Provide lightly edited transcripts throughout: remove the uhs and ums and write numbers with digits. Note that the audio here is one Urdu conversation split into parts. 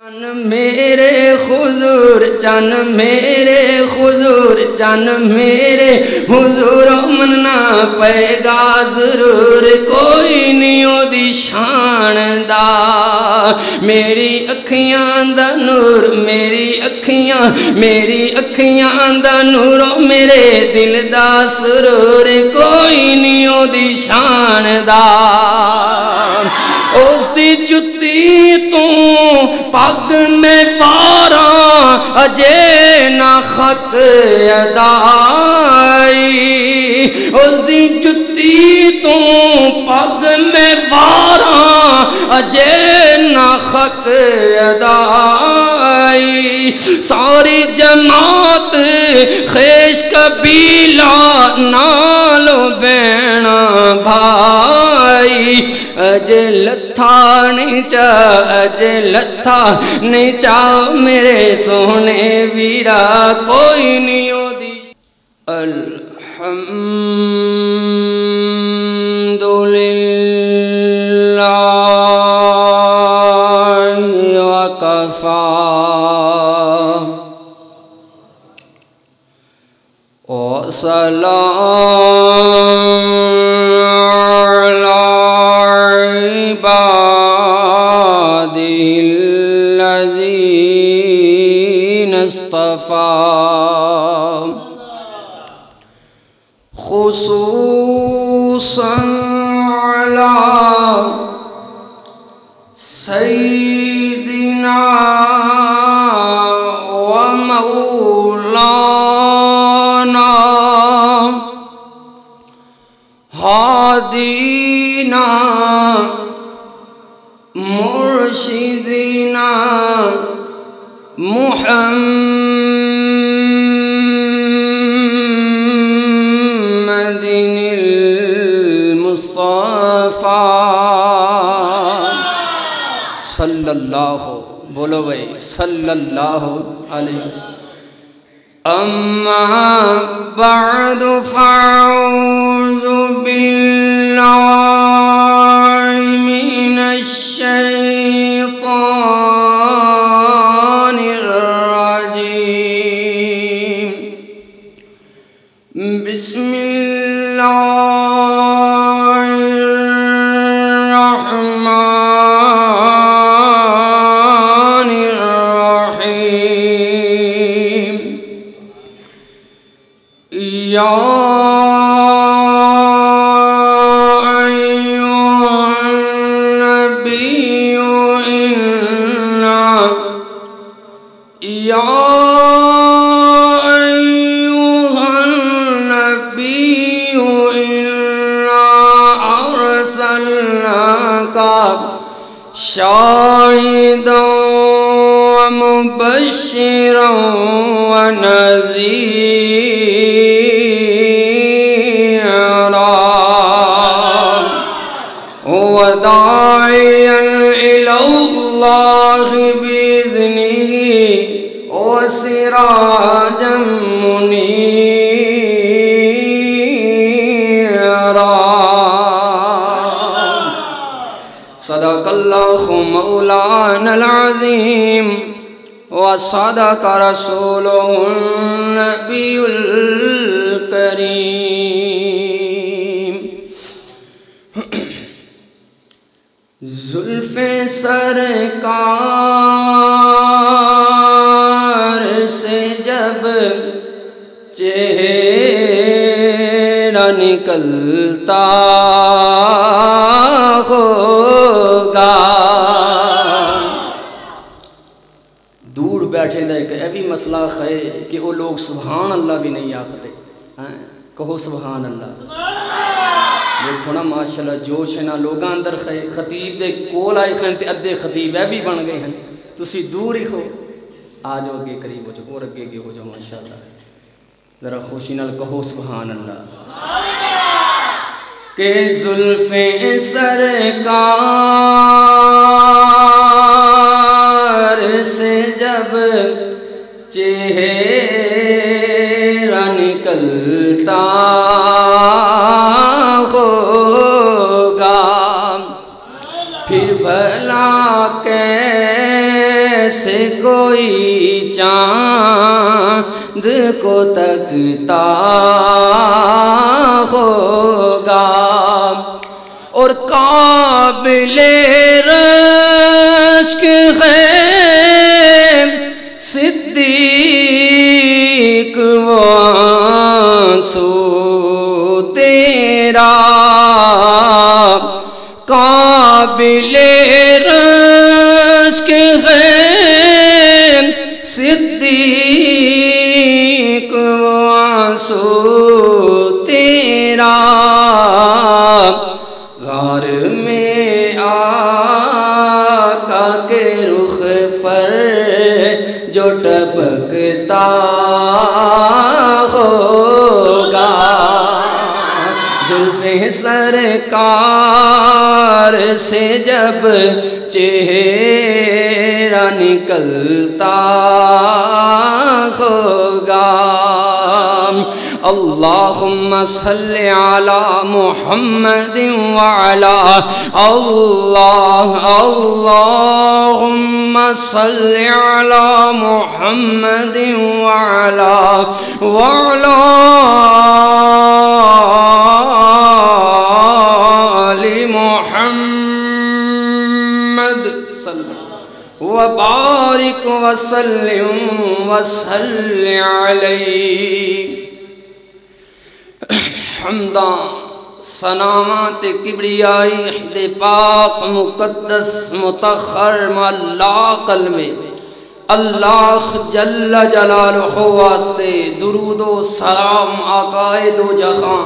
میرے حضور چن میرے حضور چن میرے حضور مننا پے گا ضرور کوئی نہیں دی شان دا میری اکھیاں دا نور میری اکھیاں دا نور میرے دل دا سرور کوئی نہیں دی شان دا اس دی جتی تو پگ میں پاراں اجے نہ خط ادائی اس دی جتی تو پگ میں پاراں اجے نہ خط ادائی ساری جماعت خیش قبیلہ نالو بینا بھائی اجے لتھا نہیں چاہ میرے سونے ویرا کوئی نہیں ہو دی الحمدللہ وکفا وسلام خصوصا على سيدنا ومولانا هادينا مرشدنا محمد المصطفى صلی اللہ بولو بھائی صلی اللہ علیہ وسلم اما بعد فاعوذ باللہ من الشیطان الرجیم بسم اللہ الرحمن الرحیم یا شاہدا ومبشرا ونذیرا وداعیا الی اللہ بإذنہ وسراجا منیرا صدق اللہ مولانا العظیم وصدق رسولہ النبی الکریم زلف سرکار سے جب چہرہ نکلتا ہوگا دور بیٹھے دے کہ اے بھی مسئلہ ہے کہ وہ لوگ سبحان اللہ بھی نہیں آختے کہو سبحان اللہ دیکھو نا ماشاءاللہ جوش ہے نا لوگاں اندر خطیب دے کول آئے خین تے ادھے خطیب ہے بھی بن گئے ہیں تسی دور ہی ہو آ جاؤ اگے قریب ہو جاؤ اور اگے ہو جاؤ ماشاءاللہ ذرا خوشی نال کہو سبحان اللہ کہ زلف سرکار سے جب چہرہ نکلتا ہوگا پھر بھلا کیسا جیسے کوئی چاند کو تکتا ہوگا اور قابل رشک ہے صدیق وہ آنسو تیرا قابل رشک ہے صدیق وہ آنسو تیرا غار میں آقا کے رخ پر جو ٹپکتا ہوگا زلف سرکار سے جب چہرہ نکلتا ہوگا اللہم صلی علی محمد وعلا اللہم صلی علی محمد وعلا آل محمد وبارک وسلم وصلی علیہ حمداں سنامات کبریائی حد پاک مقدس متخر اللہ قلمے اللہ جل جلالہ واسطے درود و سلام آقائے دو جہاں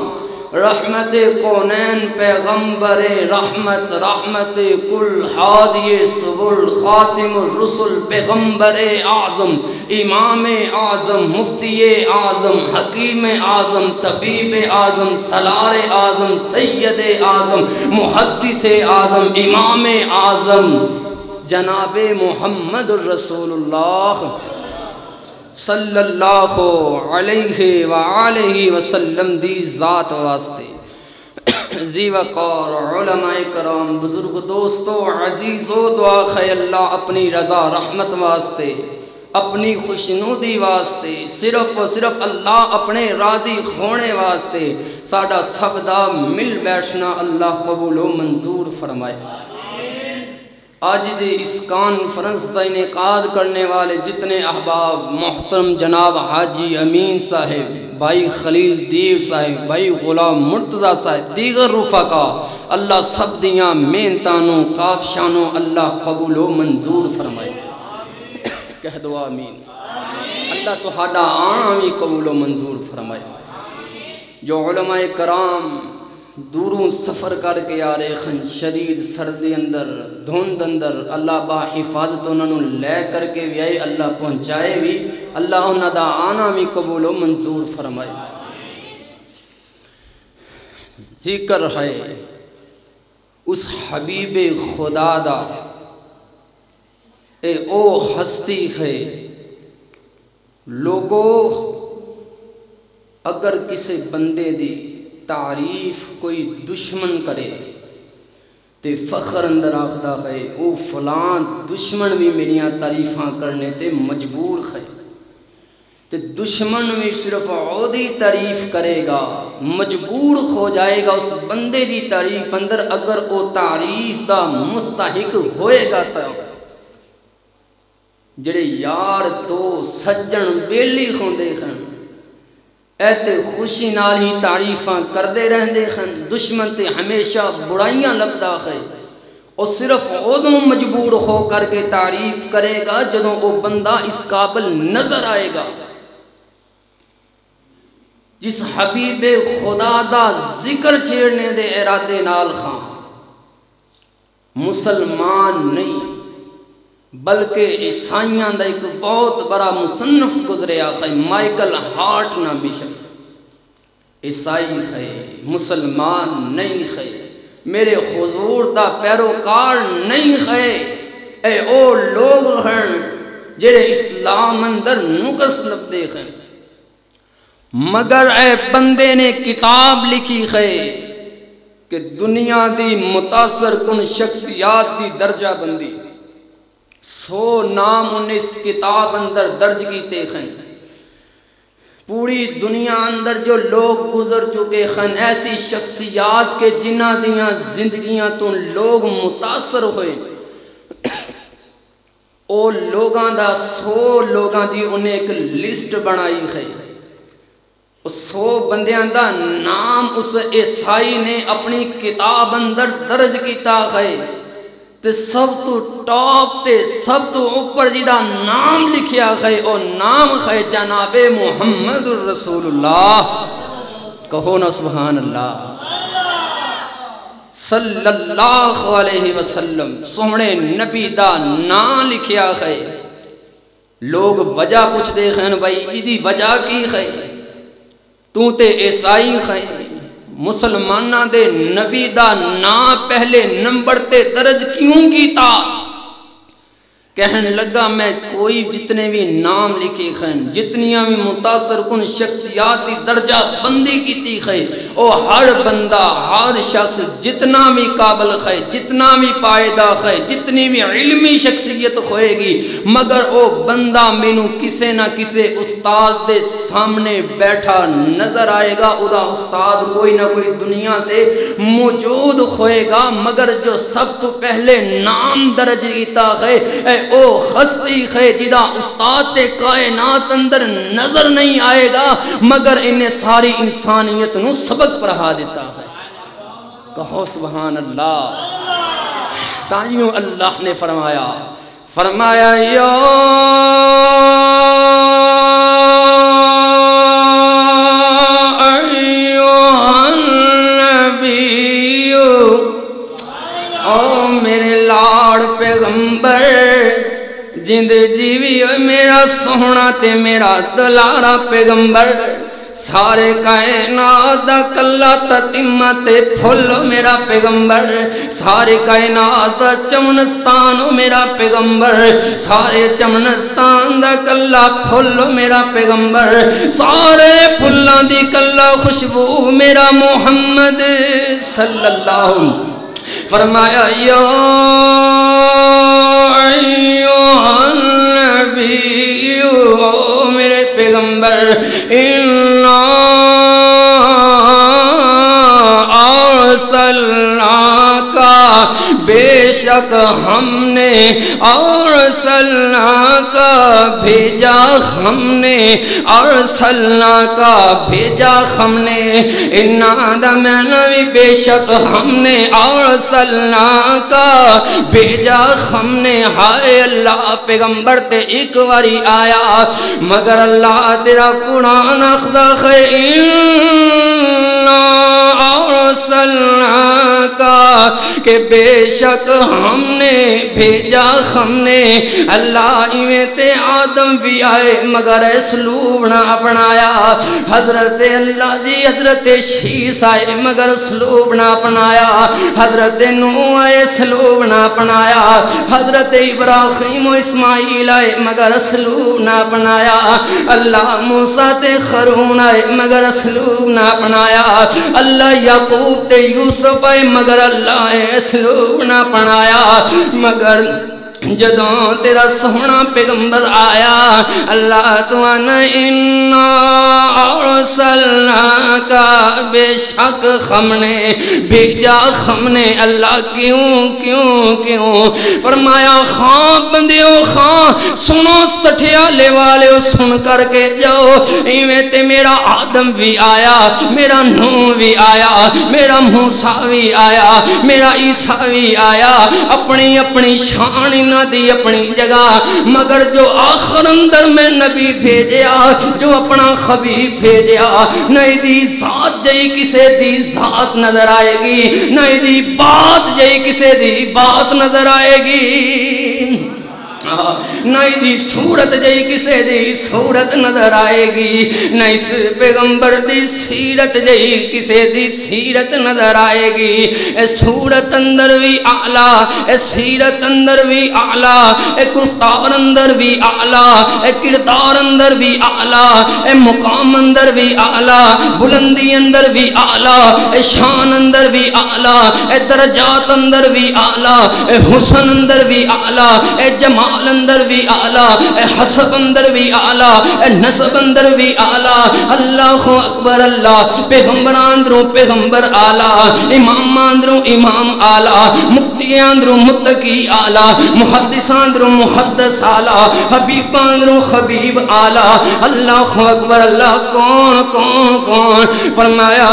رحمت کونین پیغمبر رحمت رحمت کل ہادی سبل خاتم الرسل پیغمبر اعظم امام اعظم مفتی اعظم حکیم اعظم طبیب اعظم سلار اعظم سید اعظم محدث اعظم امام اعظم جناب محمد الرسول اللہ صلی اللہ علیہ وآلہ وسلم دی ذات واسطے زی وقار علماء کرام بزرگ دوستو عزیزو دعا خی اللہ اپنی رضا رحمت واسطے اپنی خوشنودی واسطے صرف و صرف اللہ اپنے راضی ہونے واسطے ساڈا سب دا مل بیٹھنا اللہ قبول و منظور فرمائے آج دے اس کانفرنس کا انعقاد کرنے والے جتنے احباب محترم جناب حاجی امین صاحب بھائی خلیل دیو صاحب بھائی غلام مرتضی صاحب دیگر رفقا اللہ سب دیاں محنتانوں کافشانوں اللہ قبول و منظور فرمائے کہہ دو آمین اللہ تو ہاڈا آنا بھی قبول و منظور فرمائے جو علماء کرام دوروں سفر کر کے آ رہے خن شدید سردی اندر دھند اندر اللہ با حفاظت انہوں لے کر کے بھی آئے اللہ پہنچائے بھی اللہ انہوں دا آنا بھی قبول و منظور فرمائے ذکر ہے اس حبیب خدا دا اے او ہستی ہے لوگوں اگر کسی بندے دی تعریف کوئی دشمن کرے تے فخر اندر آخدا ہے او فلان دشمن بھی میریاں تعریفاں کرنے تے مجبور ہے تے دشمن بھی صرف عودی تعریف کرے گا مجبور ہو جائے گا اس بندے دی تعریف اندر اگر او تعریف دا مستحق ہوئے گا تا جڑے یار دو سجن بیلی ہوندے ہیں ایتے خوشی نال ہی تعریفاں کردے رہندے ہیں دشمن تے ہمیشہ برائیاں لبدا ہے اور صرف ادوں مجبور ہو کر کے تعریف کرے گا جدوں وہ بندہ اس قابل نظر آئے گا جس حبیب خدا دا ذکر چھیڑنے دے ارادے نال خاں مسلمان نہیں بلکہ عیسائیاں دا ایک بہت بڑا مصنف گزریا ہے مائیکل ہارٹ نامی شخص عیسائی ہے مسلمان نہیں ہے میرے حضور دا پیروکار نہیں ہے اے او لوگ ہیں جڑے اسلام اندر نقص لبدے ہیں مگر اے بندے نے کتاب لکھی ہے کہ دنیا دی متاثر کن شخصیات دی درجہ بندی 100 نام انہیں اس کتاب اندر درج کیتے ہیں. پوری دنیا اندر جو لوگ گزر چکے ہیں ایسی شخصیات کے جنہ دیاں زندگیاں تو لوگ متاثر ہوئے او لوگاں دا 100 لوگاں دی انہیں ایک لسٹ بنائی ہے. 100 بندیاں دا نام اس عیسائی نے اپنی کتاب اندر درج کیتا ہے. تے سب تو ٹاپ تے سب تو اوپر جیدہ نام لکھیا ہے او نام ہے جناب محمد الرسول اللہ. کہو نا سبحان اللہ صلی اللہ علیہ وسلم. سونے نبی دا نام لکھیا ہے. لوگ وجہ پوچھ دے ہیں بھائی ایدی وجہ کی ہے؟ تو تے عیسائی ہے مسلمانہ دے نبی دا نام پہلے نمبر تے درج کیوں کیتا؟ کہنے لگا میں کوئی جتنے بھی نام لکھے ہیں جتنیاں بھی متاثر کن شخصیات دی درجہ بندی کیتی ہے او ہر بندہ ہر شخص جتنا بھی قابل ہے جتنا بھی پائیدہ ہے جتنی بھی علمی شخصیت ہوئے گی مگر او بندہ مینوں کسے نہ کسے استاد دے سامنے بیٹھا نظر آئے گا. او دا استاد کوئی نہ کوئی دنیا تے موجود ہوئے گا مگر جو سب تو پہلے نام درج کیتا ہے او ہستی ہے جدا استاد تے کائنات اندر نظر نہیں آئے گا مگر انہیں ساری انسانیت نو سبق پڑھا دیتا ہے. کہو سبحان اللہ. تائیوں اللہ نے فرمایا یا ایوہ النبی او میرے لاڑ پیغمبر جند جیوی میرا سونا تے میرا دلارا پیغمبر سارے کائنات دا کلا تتیمہ تے پھولو میرا پیغمبر سارے کائنات دا چمنستانو میرا پیغمبر سارے چمنستان دا کلا پھولو میرا پیغمبر سارے پھلان دی کلا خوشبو میرا محمد صلی اللہ علیہ وسلم. فرمایا یا ایوہ النبی او میرے پیغمبر اِنَّا ارسلناک بے شک ہم نے ارسلناک بھیجا ہم نے ارسلناک بھیجا ہم نے اِنَّا دَمَنَوِ بے شک ہم نے ارسلناک بھیجا ہم نے. ہائے اللہ پیغمبر تے ایک واری آیا مگر اللہ تیرا قرآن اخدا ہے اِنَّا ارسلناک کہ بے شک ہم نے بھیجا ہم نے. اللہ ایویں تے آدم بھی آئے مگر اسلوب نہ اپنایا. حضرت اللہ جی حضرت شیس آئے مگر اسلوب نہ اپنایا. حضرت نوح آئے اسلوب نہ اپنایا. حضرت ابراہیم و اسماعیل آئے مگر اسلوب نہ اپنایا. اللہ موسیٰ تے خارون آئے مگر اسلوب نہ اپنایا. اللہ یعقوب تے یوسف آئے مگر اللہ اسلوب نہ اپنایا. مگر جدوں تیرا سونا پیغمبر آیا اللہ تو آنا اِنَّا ارسلناک بے شک ہم نے بھیجا ہم نے. اللہ کیوں فرمایا خاں بندیوں خاں سنو سٹھیالے والے سن کر کے جاؤ ایویں تے میرا آدم بھی آیا میرا نوح بھی آیا میرا موسیٰ بھی آیا میرا عیسیٰ بھی آیا اپنی اپنی شان دی اپنی جگہ مگر جو آخر اندر میں نبی بھیجیا جو اپنا خبیب بھیجیا نہیں دی ذات جائی کسے دی ذات نظر آئے گی نہیں دی بات جائی کسے دی بات نظر آئے گی نہیں دی صورت جائی کسے دی صورت نظر آئے گی نہیں اس پیغمبر دی سیرت جائی کسے دی سیرت نظر آئے گی. اے صورت اندر بھی اعلیٰ اے سیرت اندر بھی اعلیٰ اے گفتار اندر بھی اعلیٰ اے کردار اندر بھی اعلیٰ اے مقام اندر بھی اعلیٰ بلندی اندر بھی اعلیٰ اے شان اندر بھی اعلیٰ اے درجات اندر بھی اعلیٰ اے حسن اندر بھی اعلیٰ اے جمال جمال اندر بھی آلہ، اے حسب اندر بھی آلہ، اے نسب اندر بھی آلہ. اللہ اکبر اللہ. پیغمبر اندروں پیغمبر آلہ، امام اندروں امام آلہ، مقتی اندروں متقی آلہ، محدث اندروں محدث آلہ، حبیب اندروں حبیب آلہ. اللہ اکبر اللہ. کون کون کون؟ فرمایا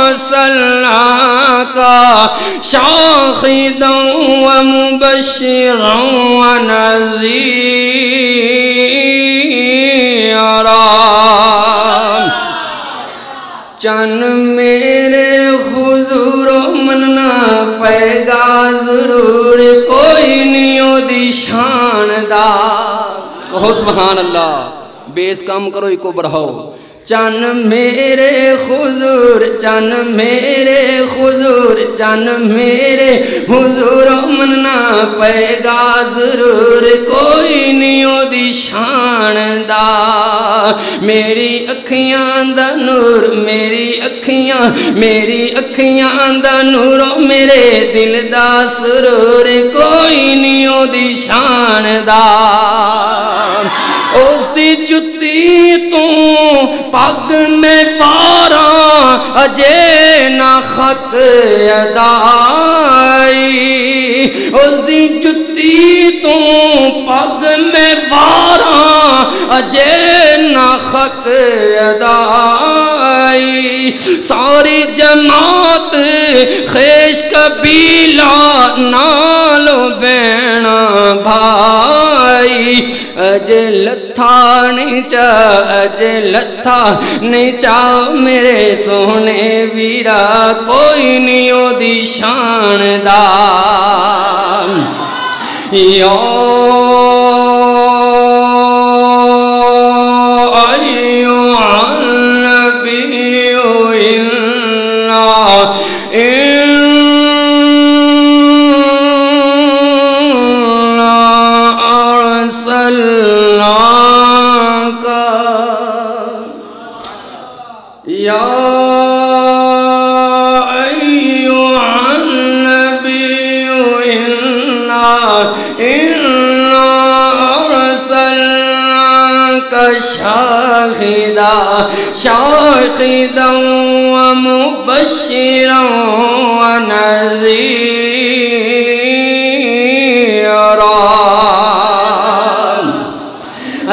أرسلناك شاهدا ومبشرا ونذيرا. چن میرے حضور مننا پے گا ضرور، کوئی نہیں او دی شان دا. کہو سبحان اللہ. بیس کام کرو ایک کو بڑھاؤ. چن میرے حضور، چن میرے حضور، چن میرے حضور مننا پے گا ضرور، کوئی نہیں او دی شان دا. میری اکھیاں دا نور، میری اکھیاں دا نور، میرے دل دا سرور، کوئی نہیں او دی شان دا. اس دی جتی تو پگ میں پاراں اجے نہ خط ادائی. اس دی جتی تو پگ میں پاراں اجے نہ خط ادائی. ساری جماعت خیش قبیلہ نالو بینا بھائی. اجے لتھا نہیں چا، اجے لتھا نہیں چا میرے سونے ویرا، کوئی نہیں او دی شان دا. یا ایھا النبی شاهدا ومبشرا ونذيرا.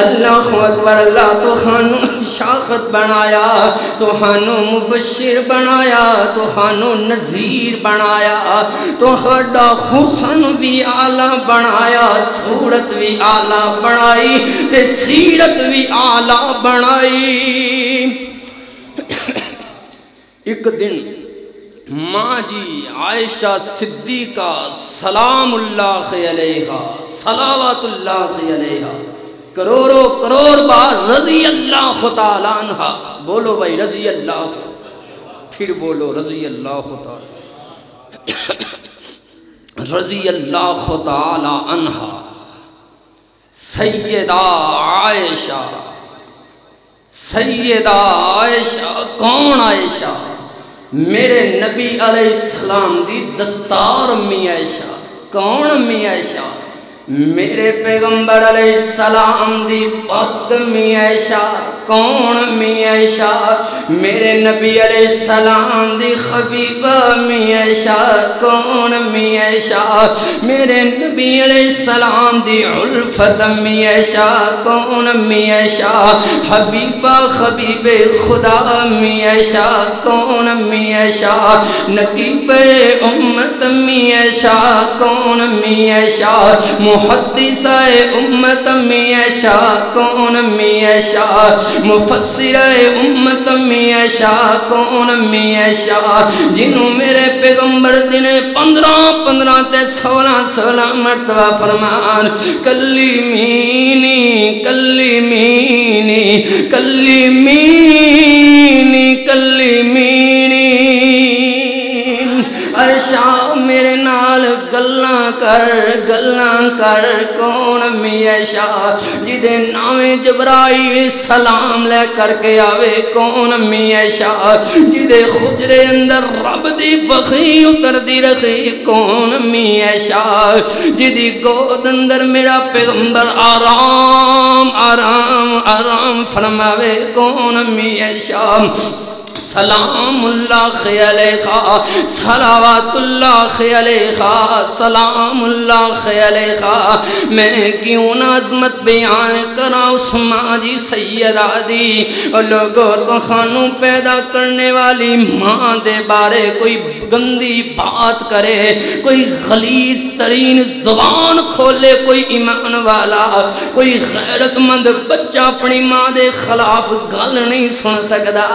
اللہ اکبر اللہ. تو خانو شاخت بنایا، تو خانو مبشر بنایا، تو خانو نذیر بنایا، تو خڈا حسن بھی آلہ بنایا، صورت بھی آلہ بنائی، تے سیرت بھی آلہ بنائی. ایک دن ماں جی عائشہ صدیقہ سلام اللہ علیہا، صلوات اللہ علیہا، کروڑوں کروڑ بار رضی اللہ تعالیٰ عنہ. بولو بھائی رضی اللہ، پھر بولو رضی اللہ تعالیٰ، رضی اللہ تعالیٰ عنہ. سیدہ عائشہ، سیدہ عائشہ. کون عائشہ؟ میرے نبی علیہ السلام دی دستار امی عائشہ. کون امی عائشہ؟ میرے پیغمبر علیہ السلام دی پاک امی عائشہ. کون امی عائشہ؟ میرے نبی علیہ السلام دی حبیبہ امی عائشہ. کون امی عائشہ؟ میرے نبی علیہ السلام دی الفت امی عائشہ. کون امی عائشہ؟ حبیبہ حبیب خدا امی عائشہ. کون امی عائشہ؟ نقیب امت امی عائشہ. کون امی عائشہ؟ محدثہ امت امی عائشہ. کون امی عائشہ؟ مفسرہ امت امی عائشہ. کون امی عائشہ؟ جنہوں میرے پیغمبر دنے 15 تے 16 مرتبہ فرمان کلیمینی کلیمینی کلیمینی کلیمینی. عائشہ میرے نال گلاں کر گلاں کر کون امی عائشہ جدے نامے جبرائیل سلام لے کر کے آوے کون امی عائشہ جدے خجرے اندر رب دی وحی اتر دی رکھی کون امی عائشہ جدی گود اندر میرا پیغمبر آرام آرام آرام فرماوے کون امی عائشہ سلام اللہ علیہ صلوات اللہ علیہ سلام اللہ علیہ میں کیوں نہ عظمت بیان کرا اس ماں جی سیدہ دی اور لوگوں کو خانوں پیدا کرنے والی ماں دے بارے کوئی گندی بات کرے کوئی غلیظ ترین زبان کھولے کوئی ایمان والا کوئی غیرت مند بچہ اپنی ماں دے خلاف گل نہیں سن سکدا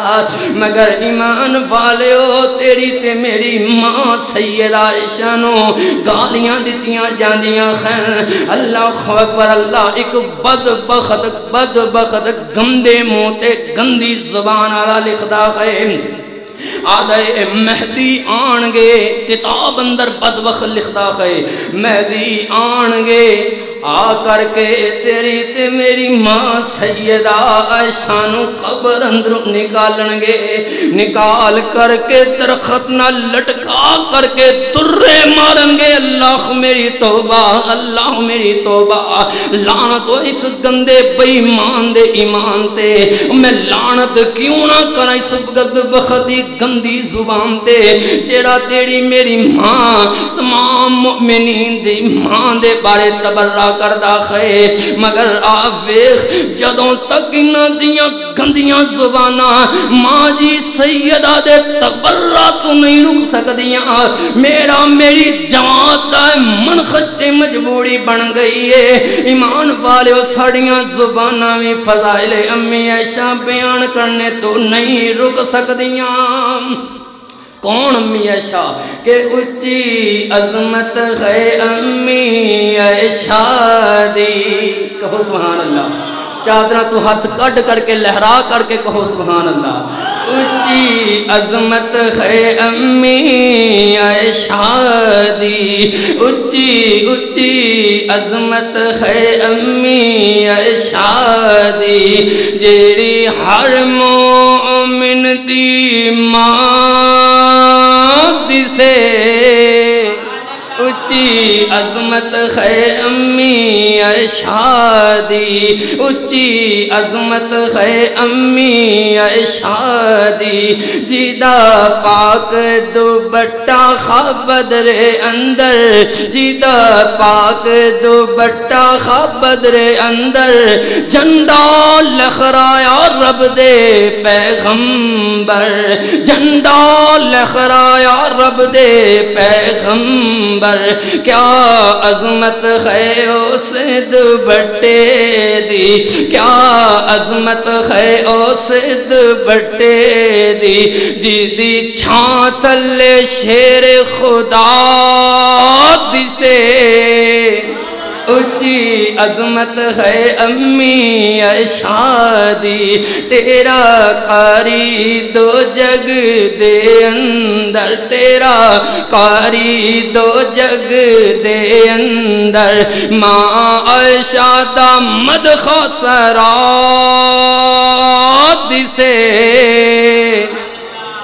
مگر ایمان والے ہو تیری تے میری ماں سیدہ عائشہ نو گالیاں دیتیاں جاندیاں خیر اللہ اکبر اللہ ایک بدبخت گندے موتے گندی زبان آلا لکھدا ہے آدھے مہدی آنگے کتاب اندر بدبخت لکھدا ہے مہدی آنگے آ کر کے تیری تے میری ماں سیدہ عائشہ نو قبر اندر نکالنگے نکال کر کے درخت نہ لٹکا کر کے درے مارنگے اللہ میری توبہ اللہ میری توبہ لعنت و اس گندے بیمان دے ایمان تے میں لعنت کیوں نہ کرا اس بدبختی گندی زبان تے جیڑا تیری میری ماں تمام مؤمنین دی ماں دے بارے تبرہ کردہ خے مگر آپ ویخ جدوں تک انہاں دیاں گندیاں زباناں ماں جی سیدہ دے تبرہ تو نہیں رک سکدیاں میرا میری جماعت دا منخج تے مجبوری بن گئی ہے ایمان والے ساڑیاں زباناں میں فضائل امی عائشہ بیان کرنے تو نہیں رک سکدیاں کون امی عائشہ کہ اچھی عظمت ہے امی عائشہ دی کہو سبحان اللہ چادرہ تو ہاتھ کٹ کر کے لہرا کر کے کہو سبحان اللہ اچھی عظمت ہے امی عائشہ دی اچھی عظمت ہے امی عائشہ دی جیڑی ہر مومن دی ماں سے اچھی عظمت ہے امی عائشہ دی اچھی عظمت ہے امی عائشہ دی جیدہ پاک دوپٹہ خواب بدر اندر جیدہ پاک دوپٹہ خواب بدر اندر جھنڈا لہرایا رب دے پیغمبر جھنڈا لہرایا رب دے پیغمبر کیا عظمت ہے اس دوپٹے دی کیا عظمت ہے اس دوپٹے دی جیدی چھاں تلے شیر خدا دسے اچھی عظمت ہے امی عائشہ دی تیرا قاری دو جگ دے اندر تیرا قاری دو جگ دے اندر ماں عائشہ دا مدخہ سرا دسے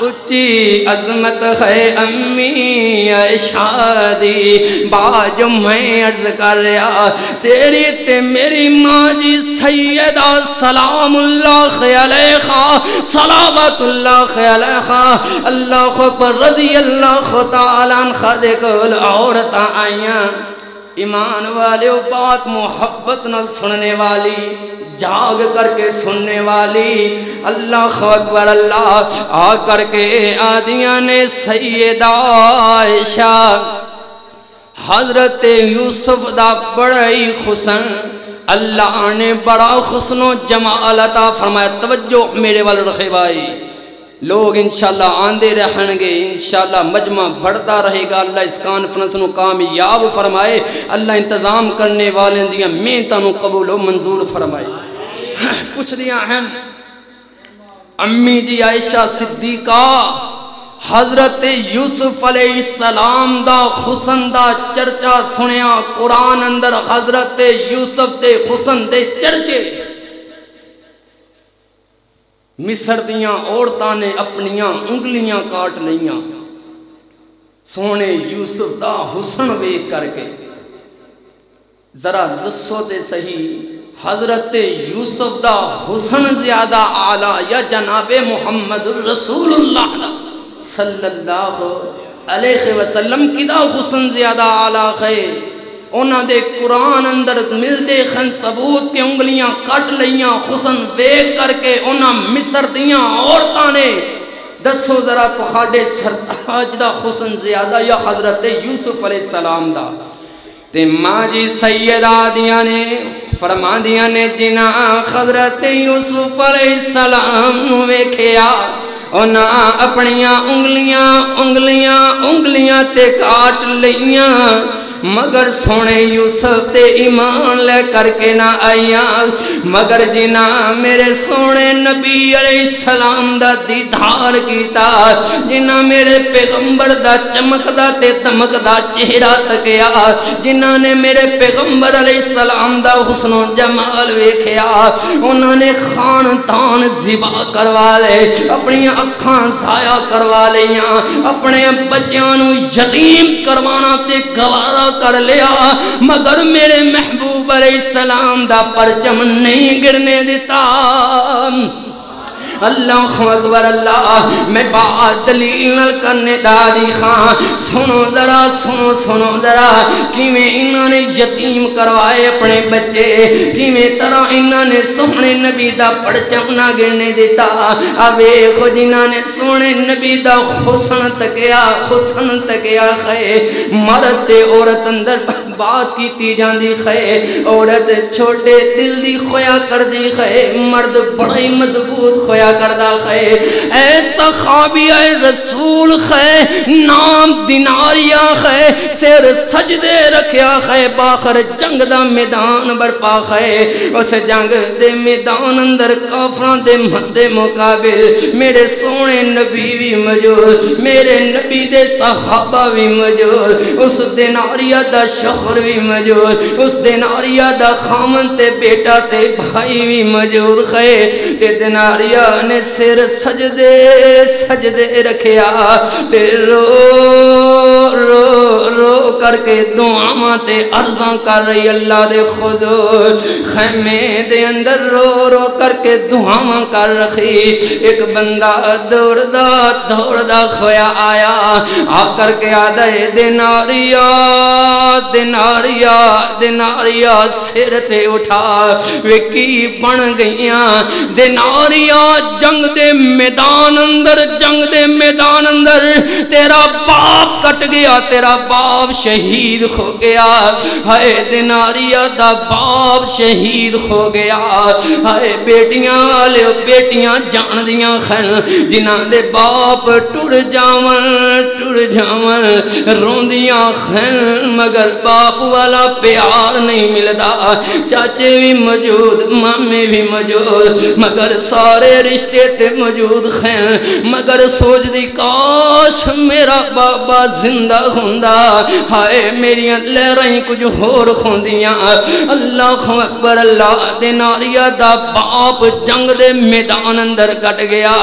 اچھی عظمت ہے امی عائشہ دی باج میں عرض کر رہا تیری تے میری ماں جی سیدہ سلام اللہ علیہ صلوات اللہ علیہ اللہ اکبر رضی اللہ تعالیٰ عنہ دے کول عورتاں آئیاں ایمان والے بات محبت نہ سننے والی جاگ کر کے سننے والی اللہ اکبر اللہ آ کر کے آدیاں نے سیدہ عائشہ حضرت یوسف دا بڑی حسن اللہ نے بڑا حسن و جمال عطا فرمایا توجہ میرے والے رکھے بھائی لوگ انشاءاللہ آندے رہن گے انشاءاللہ مجمع بڑھتا رہے گا اللہ اس کانفرنس نو کامیاب فرمائے اللہ انتظام کرنے والے دیاں محنتاں نو قبول و منظور فرمائے کچھ دیاں ہیں امی جی عائشہ صدیقہ حضرت یوسف علیہ السلام دا حسن دا چرچا سنیا قرآن اندر حضرت یوسف دے حسن دے چرچے مصر دیاں عورتاں نے اپنیاں انگلیاں کاٹ لیاں سونے یوسف دا حسن ویکھ کر کے ذرا دسو تے صحیح حضرت یوسف دا حسن زیادہ اعلیٰ یا جناب محمد رسول اللہ صلی اللہ علیہ وسلم کی دا حسن زیادہ اعلیٰ ہے انہاں دے قرآن اندر ملتے خن ثبوت کے انگلیاں کٹ لیاں حسن ویکھ کر کے انہاں مصر دیاں عورتاں نے دسو ذرا تہاڈے سرتاج دا حسن زیادہ یا حضرت یوسف علیہ السلام دا تے ماں جی سیدہ دیاں نے فرما دیاں نے جنا حضرت یوسف علیہ السلام نو ویکھیا انہاں اپنیاں انگلیاں تے کاٹ لیاں مگر سونے یوسف تے ایمان لے کر کے نہ آئیاں مگر جنا میرے سونے نبی علیہ السلام دا دیدار کیتا جنا میرے پیغمبر دا چمکدا تے دمکدا چہرہ تکیا جنہاں نے میرے پیغمبر علیہ السلام دا حسن و جمال ویکھیا انہاں نے خاندان ذبح کروا لے اپنی اکھاں ضائع کروا لیاں اپنے بچیاں نو یتیم کروانا تے گوارا کر لیا مگر میرے محبوب علیہ السلام دا پرچم نہیں گرنے دیتا اللہ اکبر اللہ میں بات دلیل نل کرنے دادی خان سنو ذرا کیویں انہوں نے یتیم کروائے اپنے بچے کیویں طرح انہوں نے سونے نبی دا پرچم نہ گرنے دیتا ابے خود انہوں نے سونے نبی دا حسن تکیا خے مرد تے عورت اندر بات کی جاندی خے عورت چھوٹے دل دی خویا کر دی خے مرد بڑی مضبوط خویا کردہ خے ایسا خوابیہ رسول خے نام دیناریا خے سیر سجدے رکھیا خے باخر جنگ دا میدان برپا خے اس جنگ دے میدان اندر کافران دے مدے مقابل میرے سونے نبی بھی موجود میرے نبی دے صحابہ بھی موجود اس دیناریا دا شخر بھی موجود اس دیناریا دا خامن تے بیٹا تے بھائی بھی موجود خے تے دیناریا نے سر سجدے رکھیا تے رو کر کے دعاواں تے عرضاں کر رہی اللہ دے حضور خیمے دے اندر رو کر کے دعاواں کر رکھی ایک بندہ دوڑدا کھویا آیا آ کر کے آدھے دیناریا سر تے اٹھا وکی بن گئیاں دیناریا جنگ دے میدان اندر تیرا باپ کٹ گیا تیرا باپ شہید ہو گیا ہائے دیناریا دا باپ شہید ہو گیا ہائے بیٹیاں جان دیاں خن جنہاں دے باپ ٹر جاون روندیاں خن مگر باپ والا پیار نہیں ملدا چاچے بھی موجود مامے بھی موجود مگر سارے رشتے تے موجود ہیں مگر سوچ دی کاش میرا بابا زندہ ہوندا ہائے میریاں لہرائیں کچھ ہور ہوندیاں اللہ اکبر اللہ دیناریا دا باپ جنگ دے میدان اندر کٹ گیا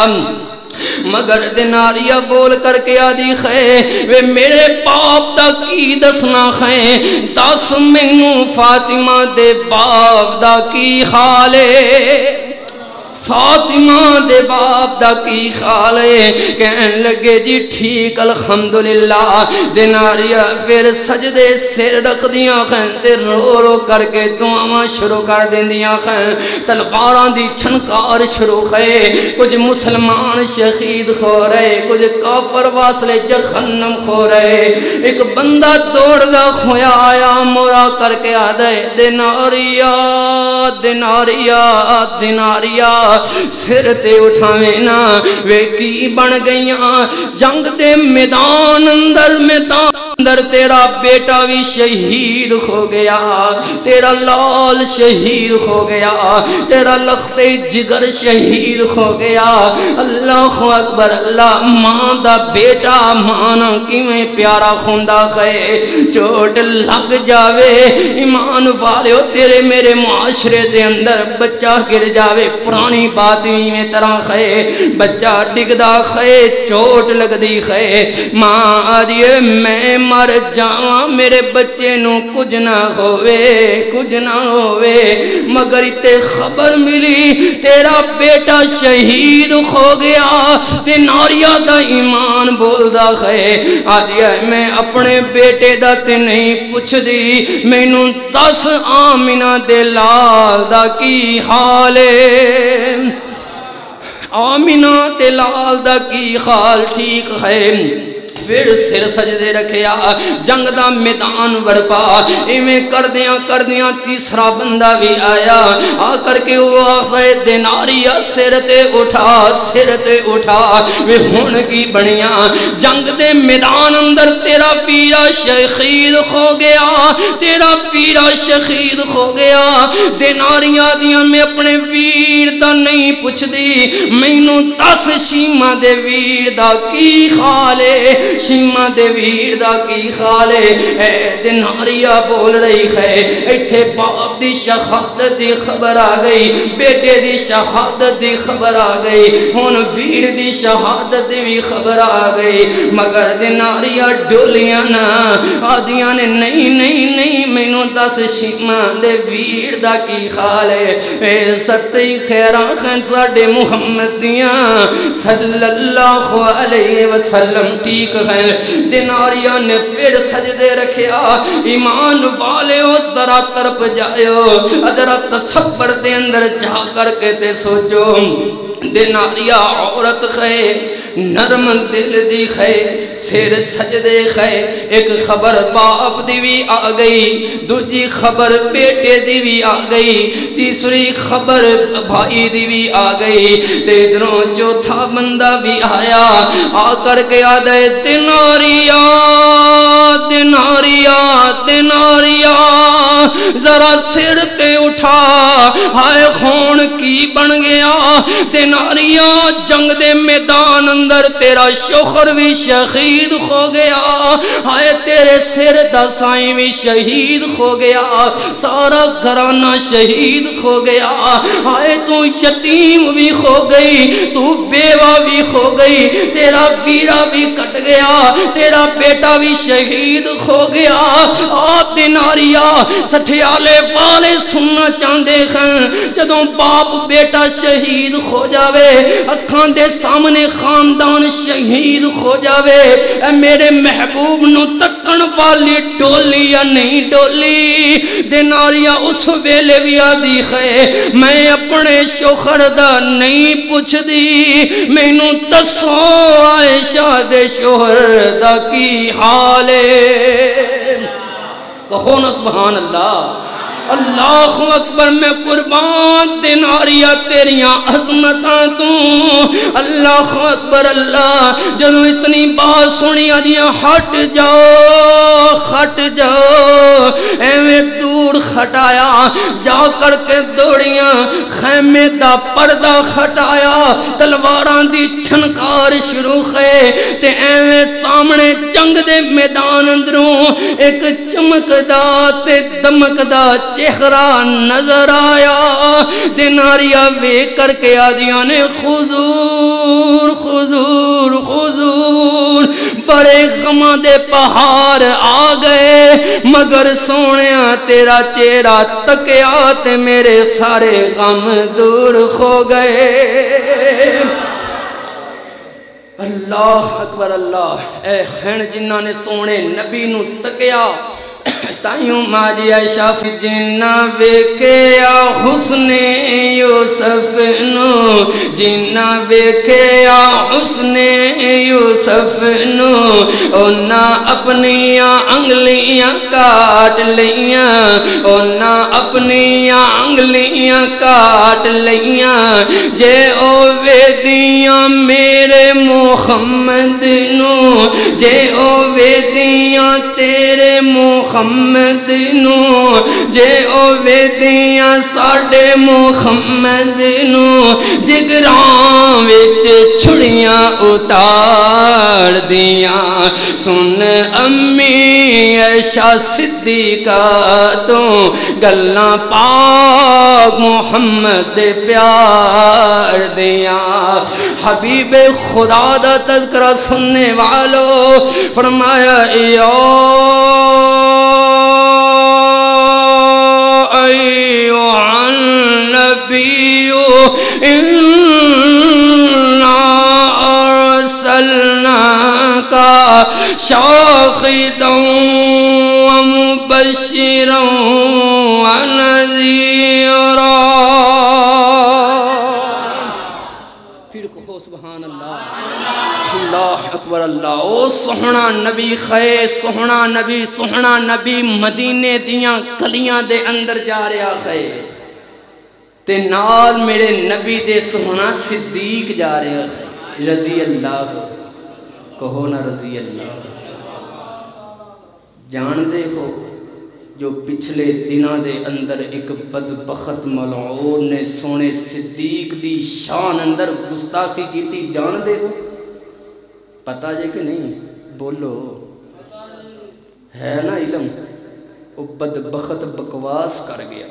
مگر دیناریا بول کر کے آدھی خے وے میرے باپ دا کی دسنا خے دس مینوں فاطمہ دے باپ دا کی حالے فاطمہ دے باپ دا کی خالے کہن لگے جی ٹھیک الحمدللہ دیناریا پھر سجدے سر رکھ دیاں خین تے رو کر کے دعاواں شروع کر دیندیاں خین تلواران دی چھنکار شروع خے کچھ مسلمان شہید خو رہے کچھ کافر واصلے جہنم خو رہے ایک بندہ دوڑ دا کھویا آیا مورا کر کے آدھے دیناریا سر تے اٹھاویں نا وے کی بن گئیاں جنگ دے میدان اندر اندر تیرا بیٹا بھی شہید ہو گیا، تیرا لال شہید ہو گیا، تیرا لخت جگر شہید ہو گیا۔ اللہ اکبر اللہ، ماں دا بیٹا مانا کیویں پیارا خوندا ہے، چوٹ لگ جاوے ایمان والے تیرے میرے معاشرے دے اندر بچہ گر جاوے پرانی بات میں طرح ہے، بچہ ڈگدا ہے چوٹ لگ دی ہے، ماں آدھیے میں مر جاواں میرے بچے نو کچھ نہ ہوئے، کچھ نہ ہوئے، مگر تے خبر ملی تیرا بیٹا شہید ہو گیا تے ناریا دا ایمان بول دا ہے، آدھیے میں اپنے بیٹے دا تے نہیں پوچھ دی، میں نو دس آمینہ دے لال دا کی حالے، آمینہ تے لال دا کی حال ٹھیک ہے۔ پھر سر سجدے رکھیا، جنگ دا میدان ورپا، ایویں کردیاں تیسرا بندہ بھی آیا، آ کر کے وہ آخر دیناریا سر تے اٹھا، وے ہون کی بنیاں جنگ دے میدان اندر تیرا پیرا شہید ہو گیا، تیرا پیرا شہید ہو گیا، دیناریا دیاں میں اپنے ویر دا نہیں پوچھ دی، مینوں دس شیمہ دے ویر دا کی خالے، شیمہ دے ویر دا کی خالے، اے دیناریا بول رہی ہے، ایتھے باپ دی شہادت دی خبر آ گئی، بیٹے دی شہادت دی خبر آ گئی، ہن ویر دی شہادت دی بھی خبر آ گئی، مگر دیناریا ڈولیاں نا، آدیاں نے نہیں مینوں دس شیمہ دے ویر دا کی خالے، اے ستی خیراں خین ساڈے محمد دیاں صلی اللہ علیہ وسلم ٹھیک ہے۔ دیناریا نے پھر سجدے رکھیا، ایمان والے ہو ذرا ترپ جائیو، ذرا تصور دے اندر جا کر کے تے سوچو، دیناریا عورت ہے، نرم دل دی ہے، سر سجدے ہے، ایک خبر باپ دی بھی آ گئی، دوجی خبر بیٹے دی بھی آ گئی، تیسری خبر بھائی دی بھی آ گئی، تیدروں چوتھا بندہ بھی آیا، آ کر کے آدھے دیناریا ذرا سر تے اٹھا، ہائے خون کی بن گیا، دیناریا جنگ دے میدان اندر تیرا شوہر بھی شہید ہو گیا، ہائے تیرے سر دا سائیں بھی شہید ہو گیا، سارا گھرانہ شہید ہو گیا، ہائے تو یتیم بھی ہو گئی، تو بیوہ بھی ہو گئی، تیرا ویرا بھی کٹ گیا، تیرا بیٹا بھی شہید ہو گیا۔ آپ دیناریا سٹھیالے والے سننا چاندے ہیں، جدوں باپ بیٹا شہید ہو جاوے، اکھاں دے سامنے خاندان شہید ہو جاوے، اے میرے محبوب نو تکن والی ڈولی یا نہیں ڈولی؟ دیناریا اس ویلے بھی آدھی ہے، میں اپنے شوہر دا نہیں پوچھ دی، میں نو دسو عائشہ دے شوہر دا کی حالے، کہو نا سبحان اللہ، اللہ اکبر، میں قربان دیناریا تیریاں عظمتاں تو، اللہ اکبر اللہ، جدوں اتنی بات سنی آدیاں ہٹ جاؤ، ایویں دور ہٹایا، جا کر کے دوڑیاں خیمے دا پردہ ہٹایا، تلواراں دی چھنکار شروع ہے، تے ایویں سامنے جنگ دے میدان اندروں ایک چمکدا تے دمکدا چہرہ نظر آیا، دیناریا وے کر کے آدیاں نے حضور بڑے غماں دے پہاڑ آ گئے، مگر سونیا تیرا چہرہ تکیا تے میرے سارے غم دور ہو گئے۔ اللہ اکبر اللہ، اے خین جنہ نے سونے نبی نو تکیا، تائیوں ماجی عائشہ جنہ ویکھیا حسن یوسف نو، جنہ ویکھیا حسن یوسف نو، انہاں اپنیاں انگلیاں کاٹ لیاں، انہاں اپنیاں انگلیاں کاٹ لیاں، جے او ویدیاں میرے منہ محمد نو جے او ویدیاں تیرے محمد نو جے او ویدیاں ساڈے محمد نو جگراں وچ چھڑیاں اتار دیاں سن امی عائشہ صدیقہ تو گلاں پاک محمد دے پیار دیاں حبیب خدا دا تذکرہ سننے والو فرمایا ایوہ النبی انا ارسلناکا شاہدا ومبشرا ونذیرا پھر کہو سبحان اللہ اللہ اکبر اللہ او سوہنا نبی خے سوہنا نبی مدینے دیاں گلیاں دے اندر جا رہا خے تے نال میرے نبی دے سوہنا صدیق جا رہا خے رضی اللہ کہو نا رضی اللہ جان دے ہو جو پچھلے دنوں دے اندر ایک بدبخت ملعون نے سونے صدیق دی شان اندر گستاخی کی تھی جان دے ہو پتہ جے کہ نہیں بولو ہے نا علم وہ بدبخت بکواس کر گیا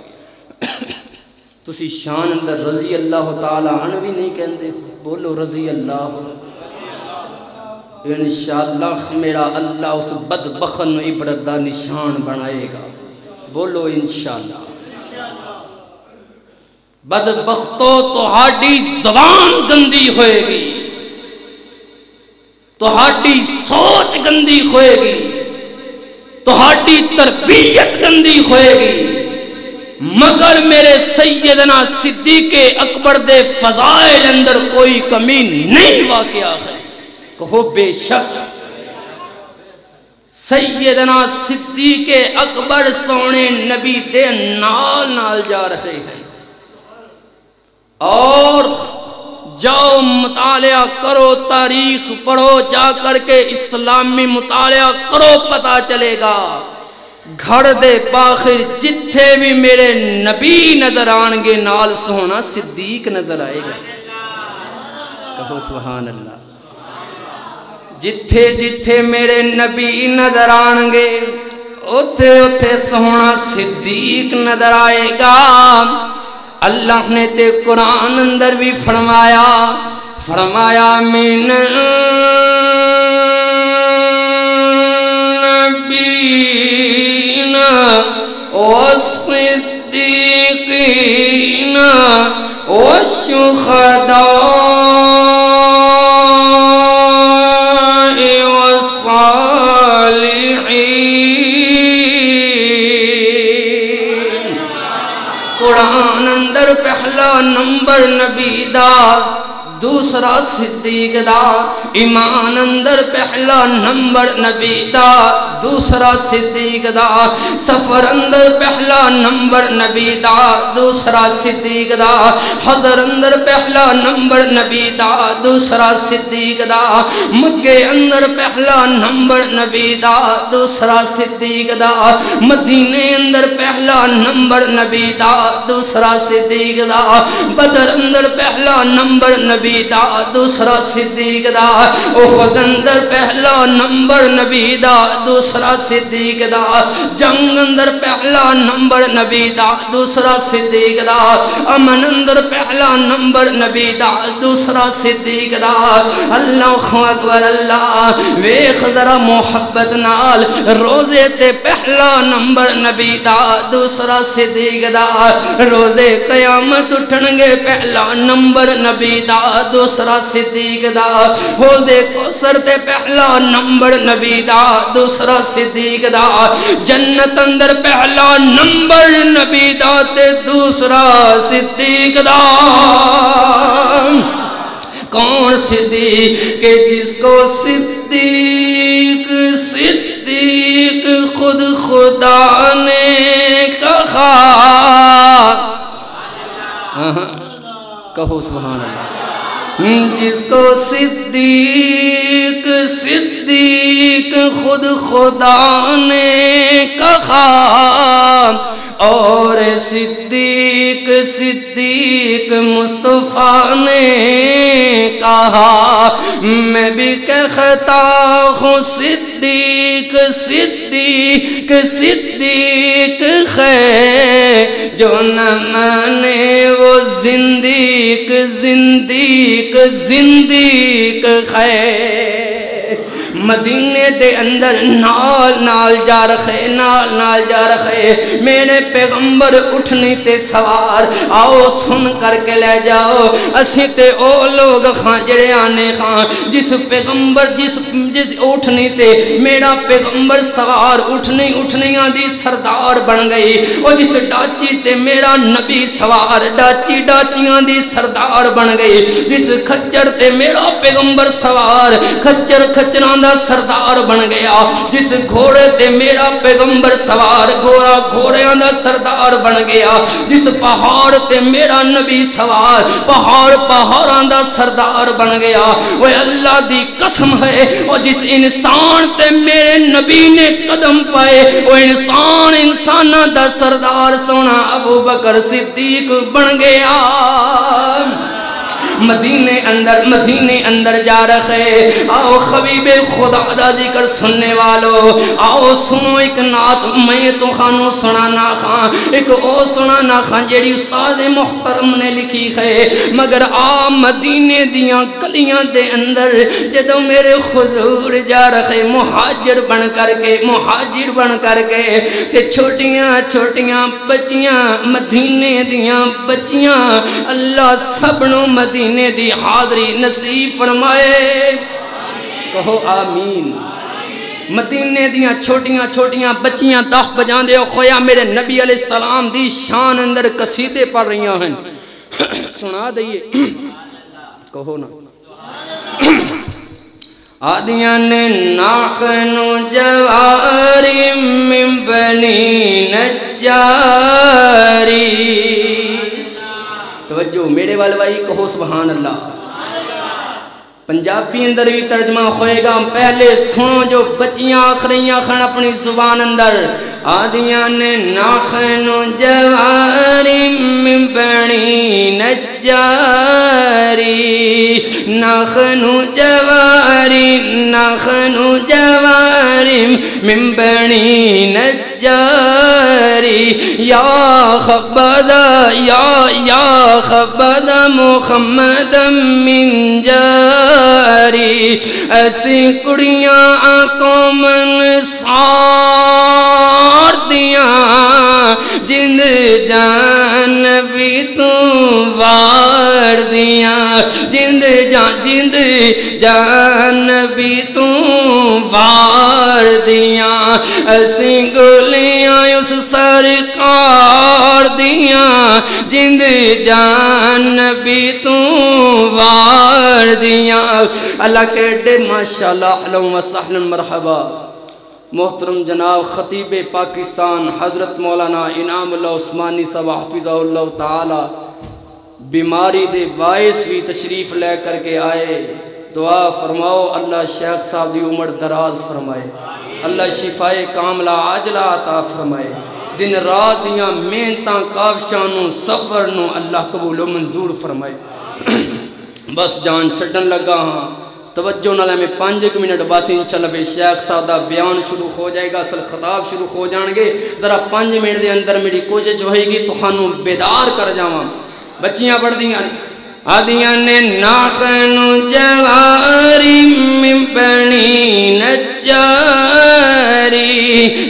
تسی شان اندر رضی اللہ تعالی عنہ بھی نہیں کہندے بولو رضی اللہ انشاءاللہ میرا اللہ اس بدبخت عبرت دا نشان بنائے گا بولو انشاءاللہ بدبختو تہاڈی زبان گندی ہوئے گی تہاڈی سوچ گندی ہوئے گی تہاڈی تربیت گندی ہوئے گی مگر میرے سیدنا صدیق اکبر دے فضائل اندر کوئی کمی نہیں واقعہ ہے کہو بے شک سیدنا صدیق اکبر سونے نبی دے نال جا رہے ہیں اور جاؤ مطالعہ کرو تاریخ پڑھو جا کر کے اسلامی مطالعہ کرو پتہ چلے گا گھڑ دے باخر جتھے بھی میرے نبی نظر آنگے نال سونا صدیق نظر آئے گا کہو سبحان اللہ جتھے جتھے میرے نبی نظر آنگے اتھے اتھے سونا صدیق نظر آئے گا اللہ نے تے قرآن اندر بھی فرمایا من نبیین والصدیقین والشہداء والصالحین قرآن اندر پہلا نمبر نبی دا دوسرا صدیق دا ایمان اندر پہلا نمبر نبی دا دوسرا صدیق دا سفر اندر پہلا نمبر نبی دا دوسرا صدیق دا حضر اندر پہلا نمبر نبی دا دوسرا صدیق دا مکے اندر پہلا نمبر نبی دا دوسرا صدیق دا مدینے اندر پہلا نمبر نبی دا دوسرا صدیق دا بدر اندر پہلا نمبر نبی دا دوسرا صدیق دا احد اندر پہلا نمبر نبی دا دوسرا صدیق دا جنگ اندر پہلا نمبر نبی دا دوسرا صدیق دا امن اندر پہلا نمبر نبی دا دوسرا صدیق دا اللہ اکبر اللہ ویخ ذرا محبت نال روزے تے پہلا نمبر نبی دا دوسرا صدیق دا روزے قیامت اٹھنگے پہلا نمبر نبی دا دوسرا صدیق دا حوضے کوثر تے پہلا نمبر نبی دا دوسرا صدیق دا جنت اندر پہلا نمبر نبی دا تے دوسرا صدیق دا کون صدیق کہ جس کو صدیق خود خدا نے کہا کہو سبحان اللہ جس کو صدیق صدیق خود خدا نے کہا اور صدیق صدیق مصطفیٰ نے کہا، میں بھی کہتا ہوں صدیق صدیق صدیق ہے، جو نہ مانے وہ زندیق زندیق زندیق ہے۔ مدینے دے اندر نال نال جا رکھے، نال نال جا رکھے، میرے پیغمبر اٹھنی تے سوار، آؤ سن کر کے لے جاؤ، اسی تے او لوگ خان جڑے آنے خان جس پیغمبر جس اٹھنی تے میرا پیغمبر سوار اٹھنیاں دی سردار بن گئی، اور جس ڈاچی تے میرا نبی سوار ڈاچیاں دی سردار بن گئی، جس کھچر تے میرا پیغمبر سوار کھچراں دا سردار بن گیا، جس گھوڑے تے میرا پیغمبر سوار گھوڑیاں دا سردار بن گیا، جس پہاڑ تے میرا نبی سوار پہاڑاں دا سردار بن گیا۔ وہ اللہ دی قسم ہے، اور جس انسان تے میرے نبی نے قدم پائے وہ انساناں دا سردار سونا ابو بکر صدیق بن گیا۔ مدینے اندر جا رکھے، آؤ حبیب خدا دا ذکر سننے والو، آؤ سنو ایک نعت میں تو خانو سنانا خان، ایک او سنانا خان جیڑی استاد محترم نے لکھی ہے، مگر آ مدینے دیاں گلیاں دے اندر جدو میرے حضور جا رکھے مہاجر بن کر کے تے چھوٹیاں بچیاں مدینے دیاں بچیاں، اللہ سبنوں مدینے دی حاضری نصیب فرمائے، کہو آمین۔ مدینے دیاں چھوٹیاں بچیاں تخ بجان دے خویا میرے نبی علیہ السلام دی شان اندر قصیدے پڑھ رہیاں ہیں، سنا دئیے، کہو نا۔ آدیان ناخن جواری من بنی نجاری، توجہ میرے والوائی کہو سبحان اللہ۔ پنجابی اندر بھی ترجمہ ہوئے گا، پہلے سنو جو بچیاں آخریاں خن اپنی زبان اندر۔ آدیان ناخن جواری من بنی نجاری، ناخن جواری من بنی نجاری، یا خبد محمد من جاری، ایسی کڑیاں قومن سار دیاں، جند جان بھی تو وار دیاں، جند جان بھی تو وار دیاں، ایسی گولیاں اس سرکار دیاں، جند جان بھی تو وار دیاں۔ اللہ کے ڈے ماشاءاللہ، اہلا و سہلا مرحبا۔ محترم جناب خطیب پاکستان حضرت مولانا انعام اللہ عثمانی صاحب حفظہ اللہ تعالی بیماری دے باعث بھی تشریف لے کر کے آئے، دعا فرماؤ اللہ شیخ صاحب دی عمر دراز فرمائے، اللہ شفائے کاملہ عاجلہ عطا فرمائے، دن رات دیاں محنتاں کاوشانوں سفرنوں اللہ قبول و منظور فرمائے۔ بس جان چھڑن لگا ہاں، توجہ نہ لے میں 5 منٹ بس انشاءاللہ پھر شیخ صاحب دا بیان شروع ہو جائے گا، اصل خطاب شروع ہو جان گے، ذرا 5 منٹ دے اندر میری کوشش ہوئے گی تو خانوں بیدار کر جاواں۔ بچیاں پڑھ دیاں آدیان ناخن جواری من بنی نجاری،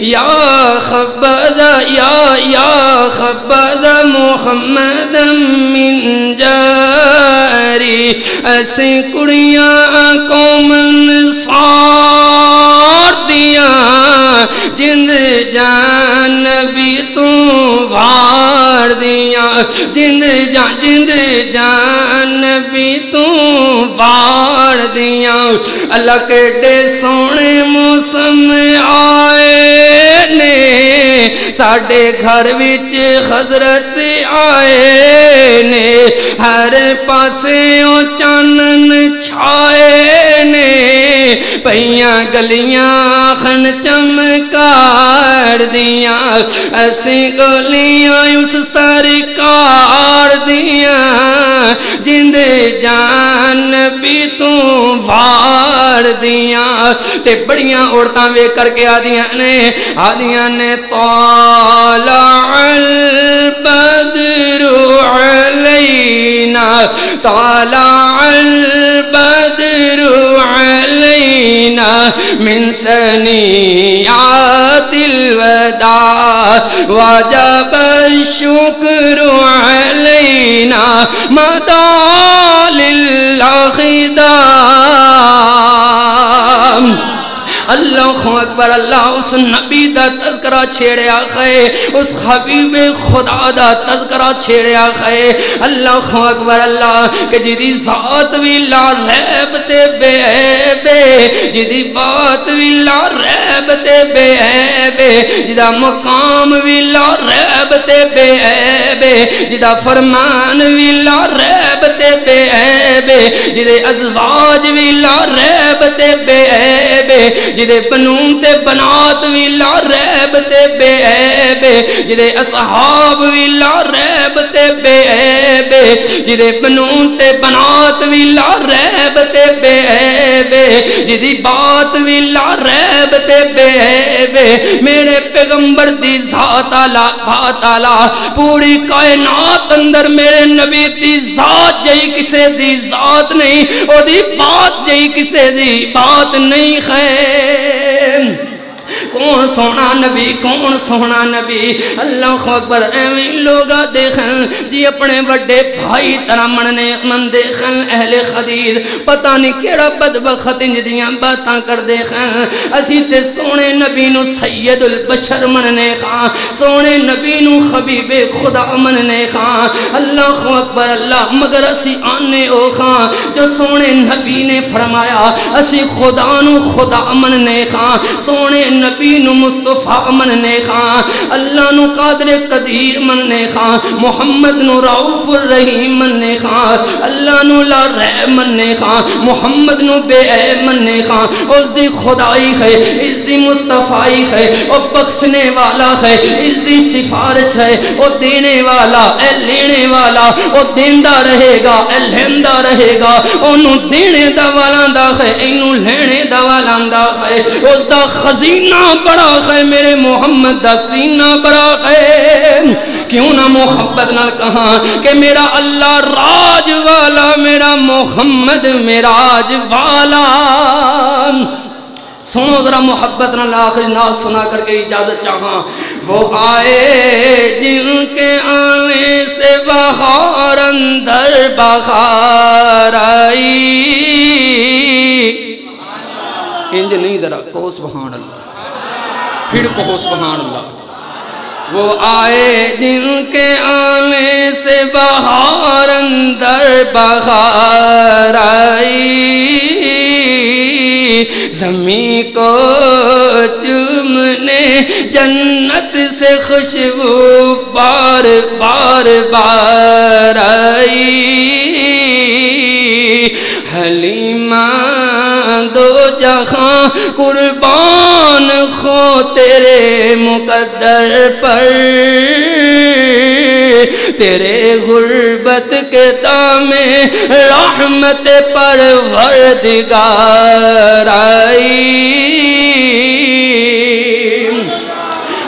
یا خبد محمد من جاری، ایسی کڑیاں قومن سار دیاں، جند جان بھی تو وار دیاں، جند جان بھی تو وار دیاں۔ اللہ کے ڈے سونے موسم آئے نے ساڈے گھر وچ حضرت آئے نے ہر پاسوں چانن چھائے نے پئیاں گلیاں خن چمکار دیاں اسی گلیاں اس سرکار دیاں جندے جان بھی تو وار دیاں تے بڑیاں عورتاں وے کر کے آدیاں نے طالع البدر علینا طالع البدر علینا من ثنیات الوداع وجب الشکر علینا مدى للخدام اللہ اکبر اللہ اس نبی دا تذکرہ چھیڑیا خے اس حبیب خدا دا تذکرہ چھیڑیا خے اللہ اکبر اللہ کہ جدی ذات بھی لا ریب تے بے عیبے جدی بات بھی لا ریب تے بے عیبے جدا مقام بھی لا ریب تے بے عیبے جدا فرمان بھی لا ریب تے بے عیبے جدے ازواج بھی لا ریب تے بے عیبے جدے بنون تے بنات وی لا ریب تے بے عیبے جدے اصحاب وی لا ریب تے بے عیبے جدے بنون تے بنات وی لا ریب تے بے عیبے جدی بات وی لا ریب تے بے عیبے میرے پیغمبر دی ذات آلہ بات آلہ پوری کائنات اندر میرے نبی دی ذات جئی کسے دی ذات نہیں او دی بات جئی کسے دی بات نہیں خیر کون سونا نبی کون سونا نبی اللہ اکبر ایویں لوگا دیکھن جی اپنے بڑے بھائی طرح من دیکھن اہل خدیر پتہ نہیں کیڑا بدبخت انج دیاں باتاں کر دیکھن اسی تے سونے نبی نو سید البشر مننے خاں سونے نبی نو حبیب خدا مننے خاں اللہ اکبر اللہ مگر اسی آنے او خاں جو سونے نبی نے فرمایا اسی خدا نو خدا مننے خاں سونے نبی نو مصطفیٰ مننے خاں اللہ نو قادر قدیر مننے خاں محمد نو رؤوف الرحیم مننے خاں اللہ نو لا رحم مننے خاں محمد نو بے عیب مننے خاں اس دی خدائی ہے اس دی مصطفیٰی ہے او بخشنے والا ہے اس دی سفارش ہے او دینے والا اے لینے والا او دیندہ رہے گا اے لیندہ رہے گا انہوں دینے دا والاندہ ہے انہوں لینے دا والاندہ ہے اس دا خزینہ بڑا ہے میرے محمد دا سینہ بڑا ہے کیوں نہ محبت نہ کہاں کہ میرا اللہ راج والا میرا محمد میراج والا سنو ذرا محبت نہ آخری ناز سنا کر کے اجازت چاہاں وہ آئے جن کے آنے سے بہار اندر بہار آئی انج نہیں ذرا کہو سبحان اللہ پھر کہو سبحان اللہ وہ آئے جن کے آنے سے بہار اندر بہار آئی زمین کو چومنے جنت سے خوشبو بار بار بار آئی حلیمہ دو جہاں قربان خو تیرے مقدر پر تیرے غربت کے دام رحمت پروردگار آئی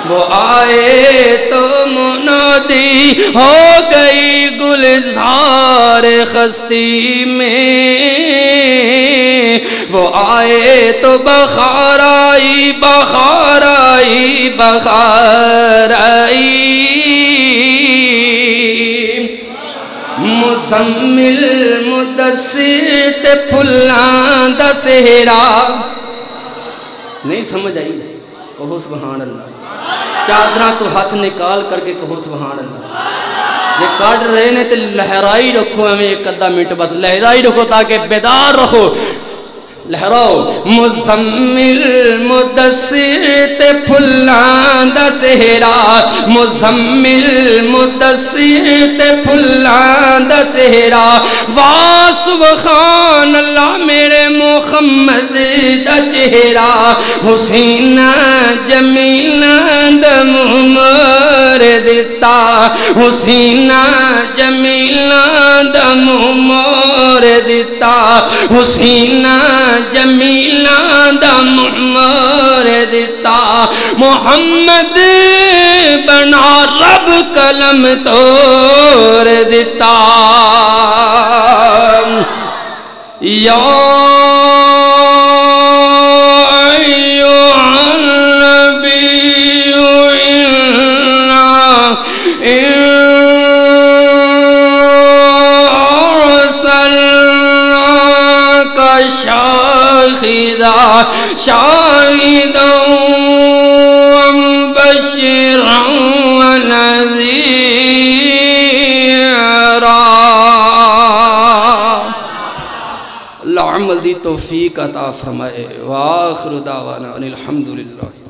وہ آئے تو منادی ہو گئی گلزار خستی میں وہ آئے تو بخار آئی بخار آئی بخار آئی مزمل مدثر تے پھلاں دا سہرا نہیں سمجھ آئی کہو سبحان اللہ چادراں تو ہاتھ نکال کر کے کہو سبحان اللہ یہ کاٹ رہے نے تے لہرائی رکھو ہمیں ایک قدہ منٹ بس لہرائی رکھو تاکہ بیدار رکھو لہراؤ مزمل مدثر تے پھلاں دا سہرا مزمل مدثر تے پھلاں دا سہرا واہ سبحان اللہ میرے محمد دا چہرہ حسین جمیل دا مہر دیتا حسین جمیل دا مہر دیتا حسین جمیل دا مہر دیتا محمد بنا رب قلم توڑ دیتا یا شاہدا ومبشرا ونذیرا اللہ عمل دی توفیق عطا فرمائے وآخر دعوانا ان الحمدللہ